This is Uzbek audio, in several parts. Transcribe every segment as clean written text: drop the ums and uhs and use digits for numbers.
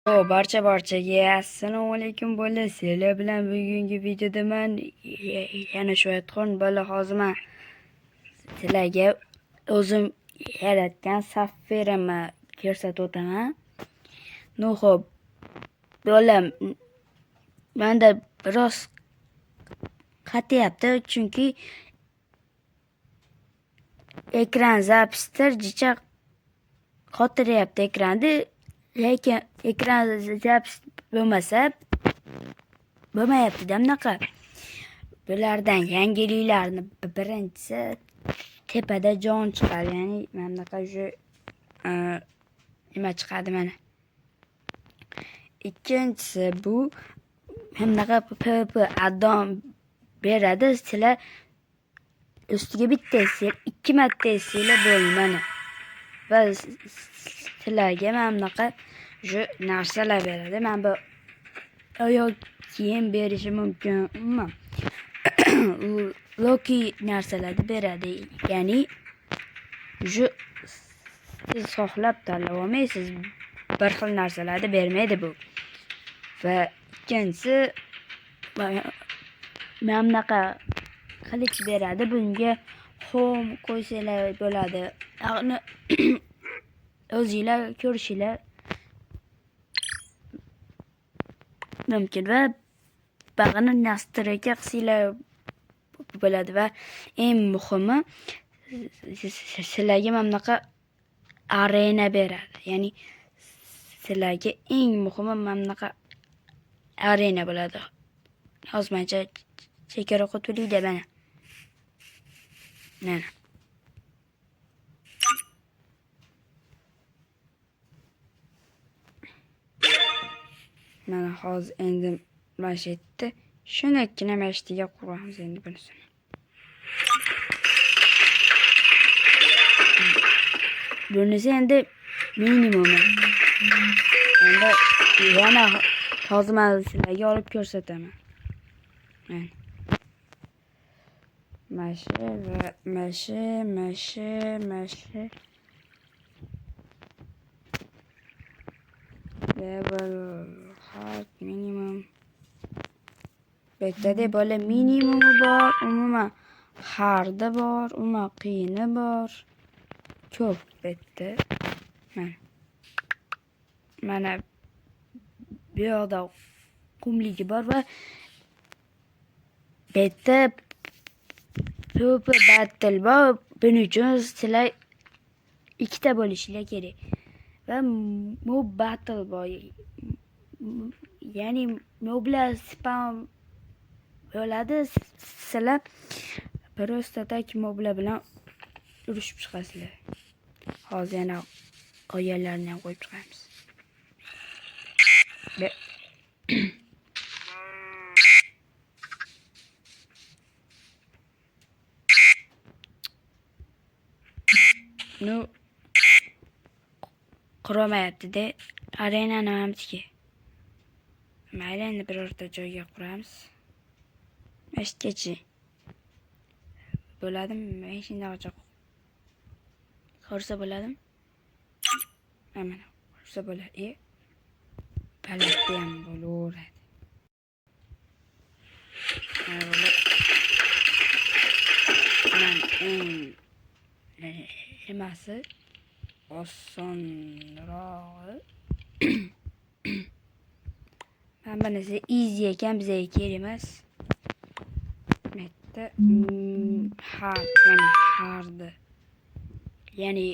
Barchaga assalomu alaykum bola. Sizlar bilan bugungi videoda men yana shu aytgan bola hozir men sizlarga o'zim yaratgan safferimni ko'rsatib o'taman. No xo'p, bola menda biroz qatyapti chunki ekran zapisdir jicha qotiryapti ekranni. Lekin ekran zapis bo'lmasa bo'lmayapti-da bunaqa. Bulardan yangiliklarni birinchisi tepada jon chiqadi. Ya'ni mana bunaqa shu nima chiqadi mana. Ikkinchisi bu bunaqa PP addon beradi. Sizlar ustiga bitta sil, 2 marta silib bo'lmaydi. Va sizlarga mana bunaqa shu narsalar beradi. Men bu oyoq kiyim berishi mumkinmi? Loki narsalarni beradi. Ya'ni shu siz xohlab tanlab olmaysiz. Bir xil narsalarni bermaydi bu. Va ikkinchisi mana bunaqa qilich beradi. Bunga home qo'ysanglar bo'ladi. O'zinglar ko'rishinglar mumkin va bag'ini nastroyka qilsanglar bo'ladi. Va eng muhimi sizlarga mana bunaqa arena beradi. Ya'ni sizlarga eng muhimi mana bunaqa arena bo'ladi. Hozircha chekara qo'yib mana. Mana. Mana hozir endi mashetdi. Shunakina mashtiga quramiz endi bunisini. Bunisi endi minimum. Endi yana hozir men sizlarga olib ko'rsataman. Mana. Mashi. Level hard minimum. Bettada bola minimumi bor, umuman hardi bor, umuman qiyini bor. Ko'p betda. Mana bu yoqda qumligi bor va betda ko'p battle bor. Buning uchun sizlar ikkita bo'lishinglar kerak. Va mob battle bor. Ya'ni moblar spam bo'ladi. Sizlar просто так moblar bilan urushib chiqasizlar. Hozir yana qo'yganlarni ham qo'yib chiqamiz. No quramayapti-da. Arenani hamsiga. Mayli, endi birorta joyga quramiz. Mashitgachi. Bo'ladimi? Men shunday qursa bo'ladimi? Mana, qursa bo'ladi. Balandda ham bo'laveradi. Nimasi osonrog'i. Men bunisi easy ekan, bizga kerak emas. Bitta hard. Ya'ni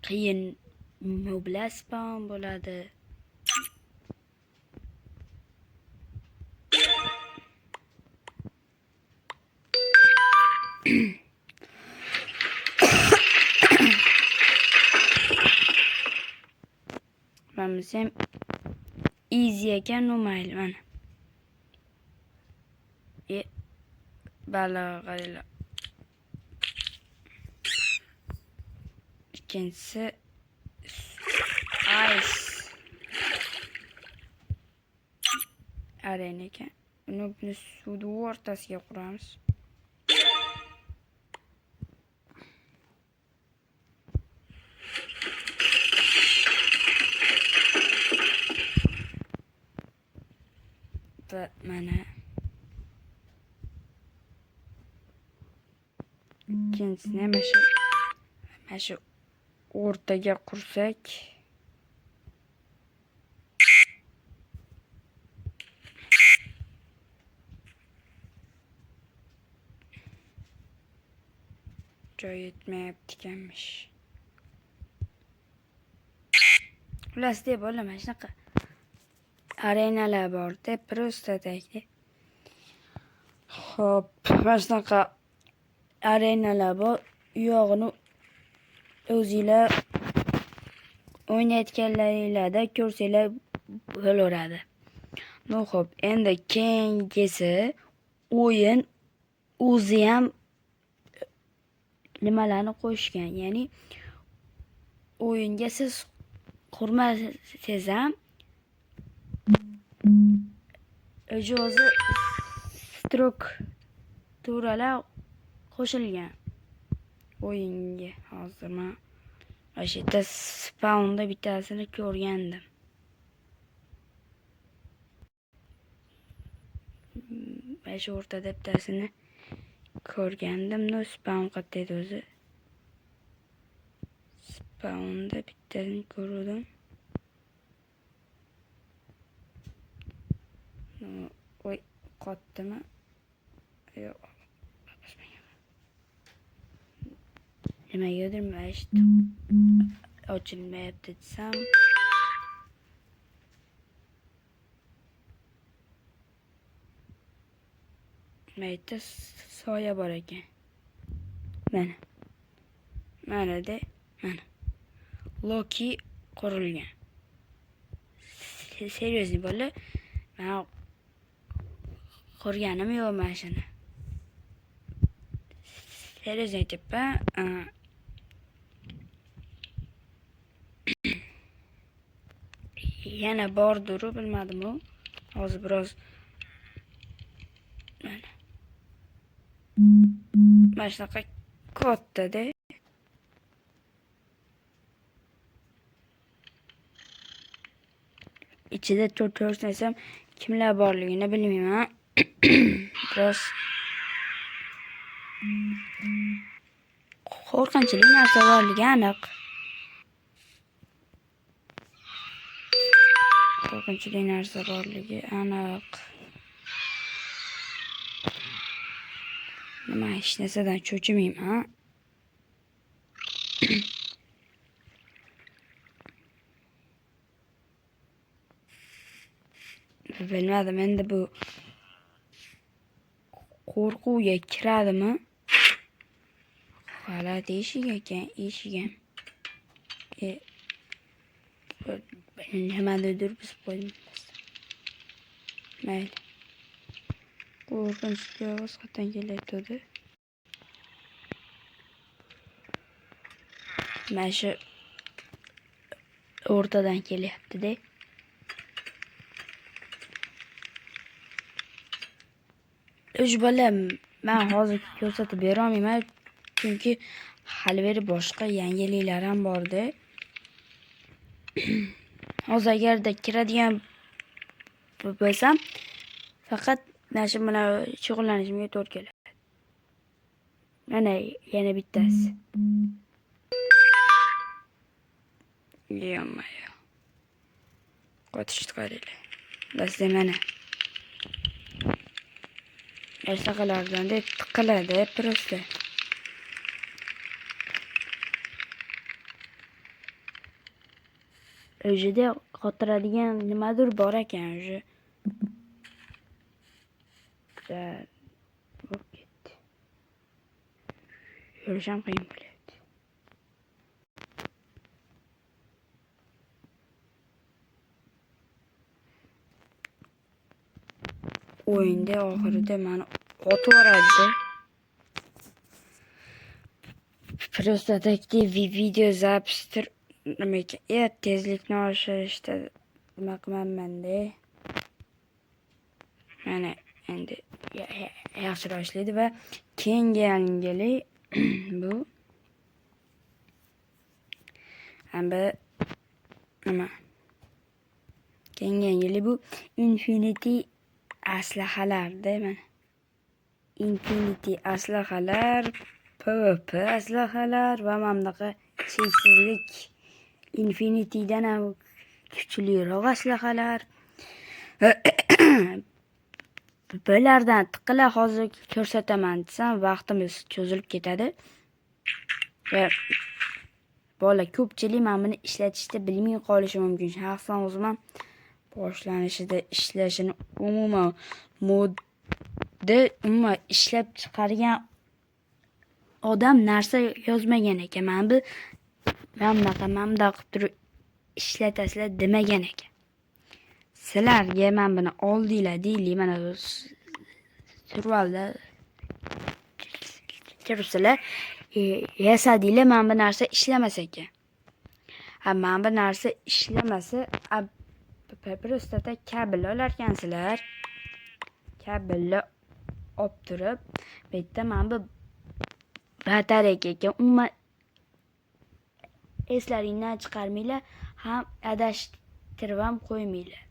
qiyin moblar spam bo'ladi. Biz ham easy ekan, mayli mana. Balag'ayla. Ikkinchisi ice arena ekan. Buni suvni o'rtasiga quramiz. va mana ikkinchisini mana shu o'rtaga qursak joy yetmayapti ekanmish. Xullas deb olaman, shunaqa arenalar bor-da, просто takda. Xo'p, mana shunaqa arenalar bor. U yog'ini o'zinglar o'ynayotganlaringlarda ko'rsanglar bo'laveradi. No, xo'p, endi keyingisi o'yin o'zi ham nimalarni qo'shgan, ya'ni o'yinga siz qurmasangiz ham o'zi strukturalar qo'shilgan o'yinga. Hozir men o'sha yerda spawnda bittasini ko'rgandim. O'sha o'rtada bittasini ko'rgandim. No, spawn qayerda o'zi? Spawnda bittasini ko'rdim. Oy, qotdimi? Yo'q. Nimagadir ochilmayapti desam. Mayda soya bor ekan. Mana. Mana-da, mana. Loki qurilgan. Seriously bola, men qurganim yo'q mana shuni. Seriously aytyapman. Yana bordir, bilmadim u. Hozir biroz mana shunaqa katta-da. İçinde tutursam kimler borligini bilmayman. Biroz qo'rqinchli narsa borligi aniq. Qo'rqinchli narsa borligi aniq. Nima hech narsadan cho'chimayman. Bilmadim, endi bu qo'rquvga kiradimi? G'alati eshik ekan, eshigim. Nimanidir biz qo'yamiz. Mayli. Qo'rqinchli ovoz qayerdan kelyapti? Mana shu o'rtadan kelyapti-da. Uch bola men hozir ko'rsatib bera olmayman, chunki hali beri boshqa yangiliklar ham bor-da. Hozir agarda kiradigan bo'lsam, faqat mana shu bilan shug'ullanishimga to'g'ri keladi. Mana yana bittasi. Yo'q-yo'q. Qotishni qaranglar. Bas mana. Ersaqalardan deb tiqiladi просто. O'zida qotiradigan nimadir bor ekan o'zi. Bo'lib ketdi. Yurishim qiyin bo'lyapti. O'yinda oxirida meni otib yuboradi. Просто taktiv video zapishtir nima ekan? Tezlikni oshirishda nima qilaman-da. Mana endi yaxshiroq ishlaydi va keyingi yangilik bu hamda nima? Keyingi yangilik bu Infinity aslahalar deyman. Infinity aslahalar, PvP aslahalar va mamlaqa cheksizlik Infinity'dan ham kuchliroq aslahalar. Bulardan tiqila hozir ko'rsataman desam vaqtimiz cho'zilib ketadi. Va bola ko'pchilik mana buni ishlatishda bilmay qolishi mumkin. Shaxsan o'zim ham boshlanishida ishlashini umuman ishlab chiqargan odam narsa yozmagan ekan. Mana bu mamda qilib turib ishlatasizlar demagan ekan. Sizlarga men buni oldinglar deylik, mana bu survalda kiribsizlar, yasadinglar, men bu narsa ishlamas ekan. Men bu narsa ishlamasa, просто kabel olarkansizlar. Kabelni olib turib, bu yerda men bu batareya ekan. Umuman eslaringdan chiqarmanglar, ham adashtirib ham qo'ymanglar.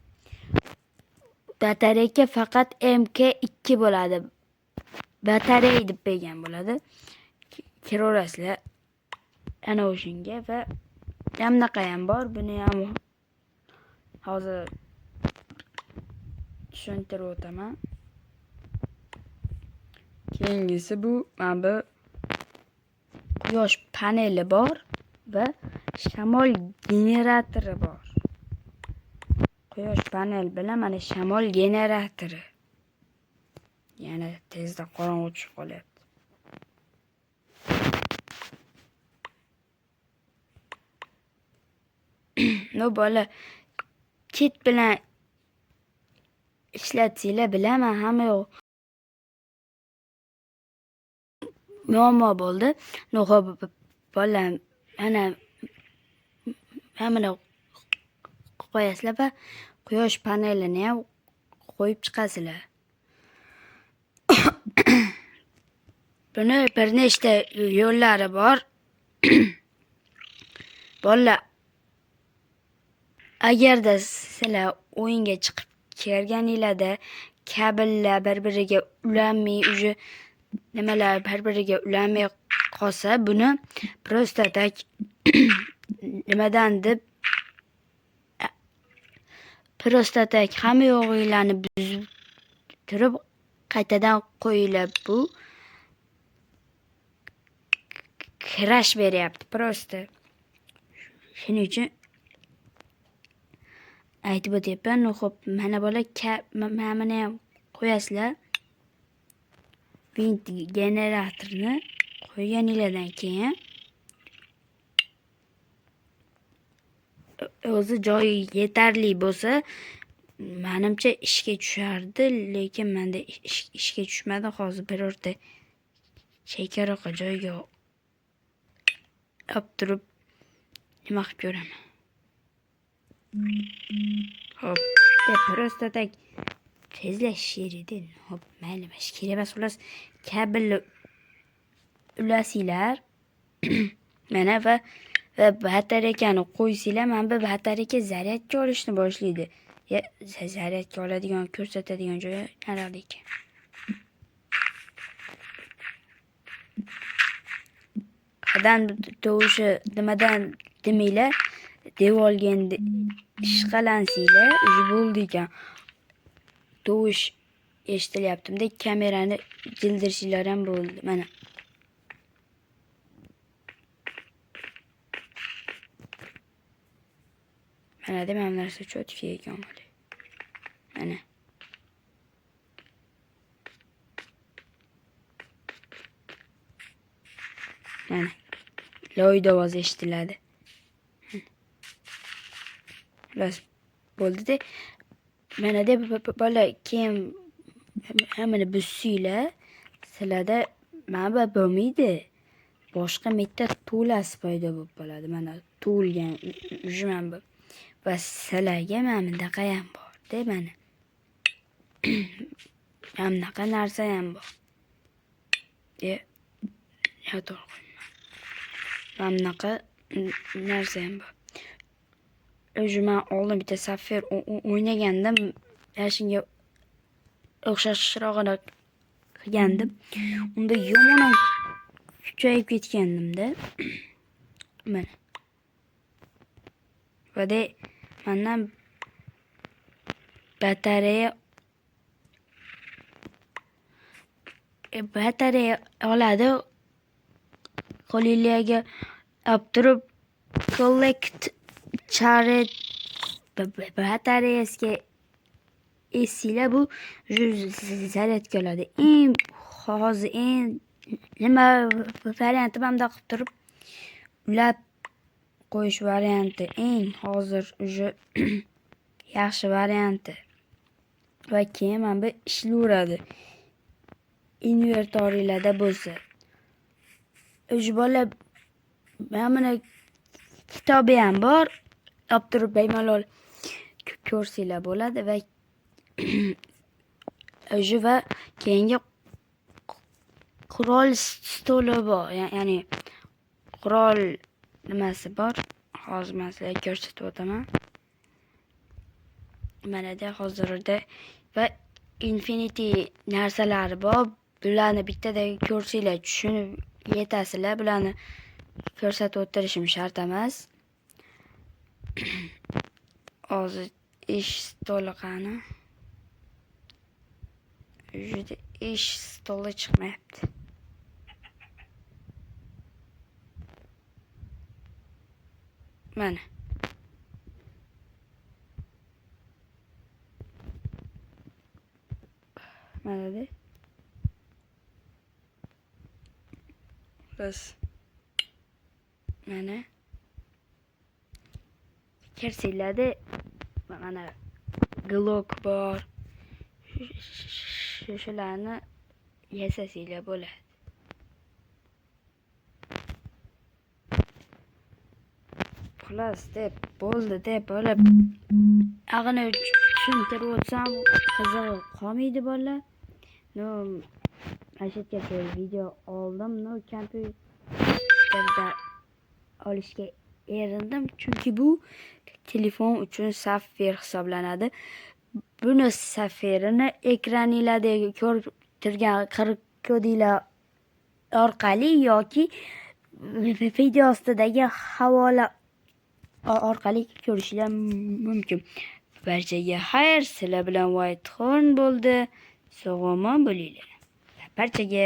Batareya faqat MK2 bo'ladi. Batareya deb bergan bo'ladi. Kiraverasizlar ana o'shanga va bunaqa ham bor. Buni ham hozir tushuntirib o'taman. Keyingisi bu mana bu quyosh paneli bor va shamol generatori bor. Quyosh panel bilan mana shamol generatori. Yana tezda qorong'u tushib qolyapti. No bola kit bilan ishlatsanglar bilaman, hamma yo'q muammo bo'ldi. No xo'p bola mana qo'yasizlar va quyosh panelini ham qo'yib chiqasizlar. Buni bir nechta yo'llari bor. Bolalar agarda sizlar o'yinga chiqib kelganinglarda kabellar bir-biriga ulanmay, nimalar bir-biriga ulanmay qolsa, buni просто tak nimadan deb просто tak hamma yo'g'inglarni buzib turib qaytadan qo'yinglar. Bu crash beryapti просто. Shuning uchun aytib o'tyapman. Xo'p, mana bola mana ham qo'yasizlar. Vint generatorni qo'yganinglardan keyin o'zi joyi yetarli bo'lsa, menimcha ishga tushardi, lekin menda ishga tushmadi. Hozir birorta chekkaroqqa joyga olib turib nima qilib ko'raman. Hop, просто tak tezlashish edi. Hop, mayli, kerak emas. Xullas, kabelni ulasizlar. Mana va batareyani qo'ysizlar. Mana bu batareya zaryadga olishni boshlaydi. Zaryadga oladigan, ko'rsatadigan joyi narada ekan. Qadam tovushi nimadan demanglar, devolga ishqalansizlar, bo'ldi ekan. Tovush eshitilyaptimda, kamerani jildirishinglar ham bo'ldi. Mana deb ham narsa cho'tki ekan bo'li. Mana loyda ovoz eshitiladi. Bas bo'ldi-da. Mana deb bola keyin hammani buzsanglar, sizlarda mana bo'lmaydi. Boshqa mitta to'lasi paydo bo'lib qoladi. Mana to'lgan ujman bu. Va sizlarga mana bunaqa ham bor, deb mana. Mana bunaqa narsa ham bor. To'g'ri. Mana bunaqa narsa ham bor. O'zim oldin bitta safar o'ynagandim. Shunga o'xshashrog'ini qilgandim. Unda yomon kuchayib ketgandimda. Mana. Va mendan batareya oladi. Qo'lingizga olib turib collect charge batareyasiga esinglar, bu zaryadga oladi. Hozir nima varianti banda qilib turib ulab qo'yish varianti hozir yaxshi varianti. Va keyin mana bu ishlayveradi. Invertoringlarda bo'lsa. Bola mana buni kitobi ham bor. Olib turib bemalol ko'rsanglar bo'ladi va va keyingi qurol stoli bor. Ya'ni qurol nimasi bor. Hozir men sizlarga ko'rsatib o'taman. Mana hozirda va infinity narsalari bor. Bularni bittada ko'rsanglar tushunib yetasizlar. Bularni ko'rsatib o'tirishim shart emas. Hozir ish stoli qani? Juda ish stoli chiqmayapti. Mana. Mana biz mana kersanglarda mana Glock bor. Shularni yasasanglar bo'ladi. Xullas deb bo'ldi deb bo'lib ag'ini tushuntirib o'tsam qizig'i qolmaydi bolalar. Ashitgacha video oldim. Kompyuterda olishga erindim, chunki bu telefon uchun safir hisoblanadi. Buni safirini ekraninglardagi ko'rib turgan kodinglar orqali yoki video ostidagi havola orqali ko'rishlar mumkin. Barchaga xayr, sizlar bilan Whitehorn bo'ldi. Sog' omon bo'linglar. Barchaga